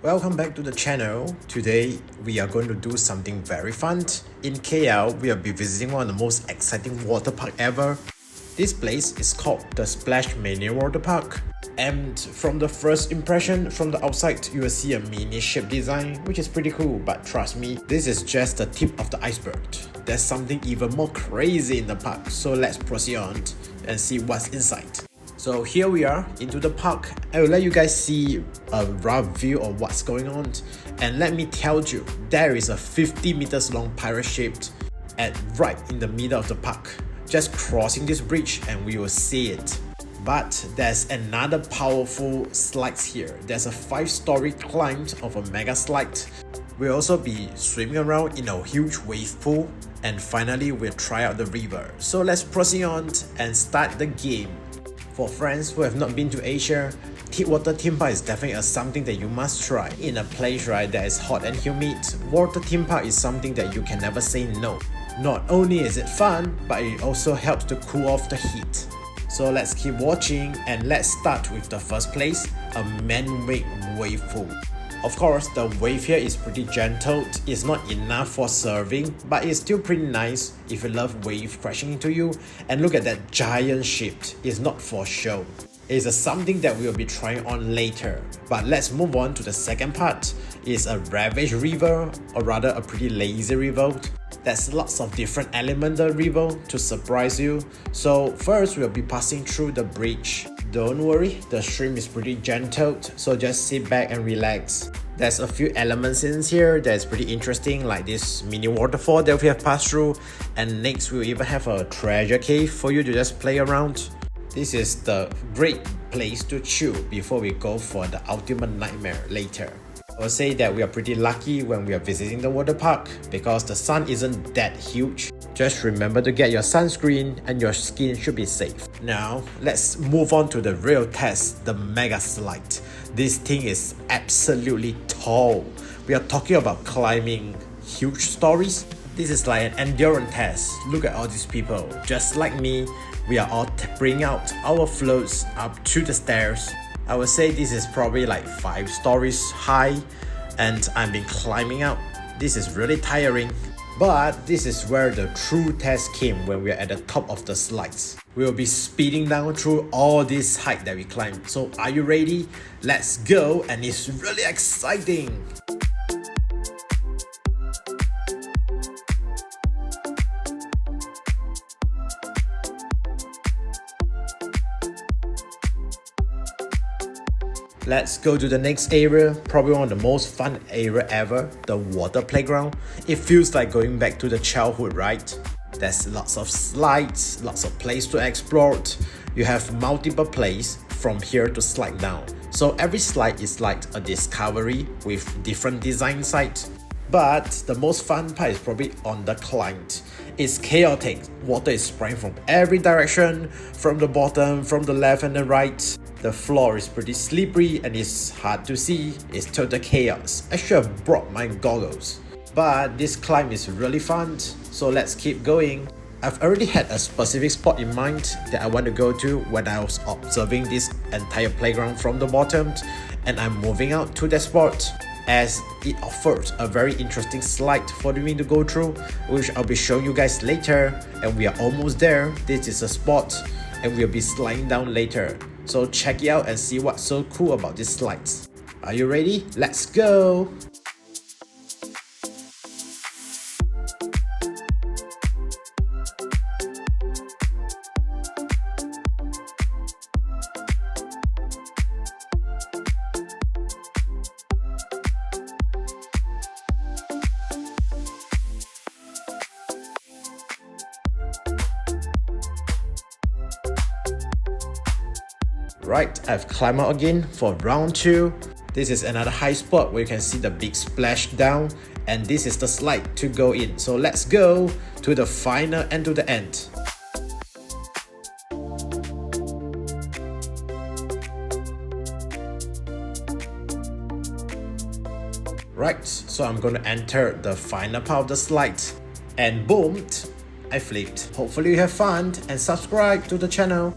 Welcome back to the channel. Today we are going to do something very fun. In KL, we will be visiting one of the most exciting water park ever. This place is called the Splash Mania Water Park. And from the first impression from the outside, you will see a mini ship design, which is pretty cool, but trust me, this is just the tip of the iceberg. There's something even more crazy in the park, so let's proceed on and see what's inside. So here we are into the park. I will let you guys see a rough view of what's going on, and let me tell you, there is a 50 meters long pirate ship right in the middle of the park. Just crossing this bridge and we will see it. But there's another powerful slides here. There's a 5-story climb of a mega slide. We'll also be swimming around in a huge wave pool, and finally we'll try out the river. So let's proceed on and start the game. For friends who have not been to Asia, water theme park is definitely something that you must try. In a place that is hot and humid, water theme park is something that you can never say no. Not only is it fun, but it also helps to cool off the heat. So let's keep watching, and let's start with the first place, a man-made wave pool. Of course, the wave here is pretty gentle. It's not enough for surfing, but it's still pretty nice if you love wave crashing into you. And look at that giant ship. It's not for show. It's something that we'll be trying on later. But let's move on to the second part. It's a ravaged river, or rather a pretty lazy river. There's lots of different elements in the river to surprise you. So first we'll be passing through the bridge. Don't worry, the stream is pretty gentle, so just sit back and relax. There's a few elements in here that's pretty interesting, like this mini waterfall that we have passed through, and next we'll even have a treasure cave for you to just play around. This is the great place to chill before we go for the ultimate nightmare later. I would say that we are pretty lucky when we are visiting the water park because the sun isn't that huge. Just remember to get your sunscreen and your skin should be safe. Now, let's move on to the real test, the mega slide. This thing is absolutely tall. We are talking about climbing huge stories. This is like an endurance test. Look at all these people. Just like me, we are all bringing out our floats up to the stairs. I would say this is probably like 5 stories high, and I've been climbing out. This is really tiring. But this is where the true test came when we are at the top of the slides. We will be speeding down through all this height that we climbed. So are you ready? Let's go, and it's really exciting! Let's go to the next area, probably one of the most fun area ever, the water playground. It feels like going back to the childhood, right? There's lots of slides, lots of places to explore. You have multiple places from here to slide down. So every slide is like a discovery with different design sites. But the most fun part is probably on the climb. It's chaotic. Water is spraying from every direction, from the bottom, from the left and the right. The floor is pretty slippery and it's hard to see. It's total chaos. I should have brought my goggles. But this climb is really fun, so let's keep going. I've already had a specific spot in mind that I want to go to when I was observing this entire playground from the bottom, and I'm moving out to that spot as it offers a very interesting slide for me to go through, which I'll be showing you guys later. And we are almost there. This is a spot and we'll be sliding down later. So check it out and see what's so cool about these slides. Are you ready? Let's go! Right, I've climbed out again for round 2. This is another high spot where you can see the big splash down, and this is the slide to go in. So let's go to the final and to the end. Right, so I'm going to enter the final part of the slide, and boom, I flipped. Hopefully you have fun and subscribe to the channel.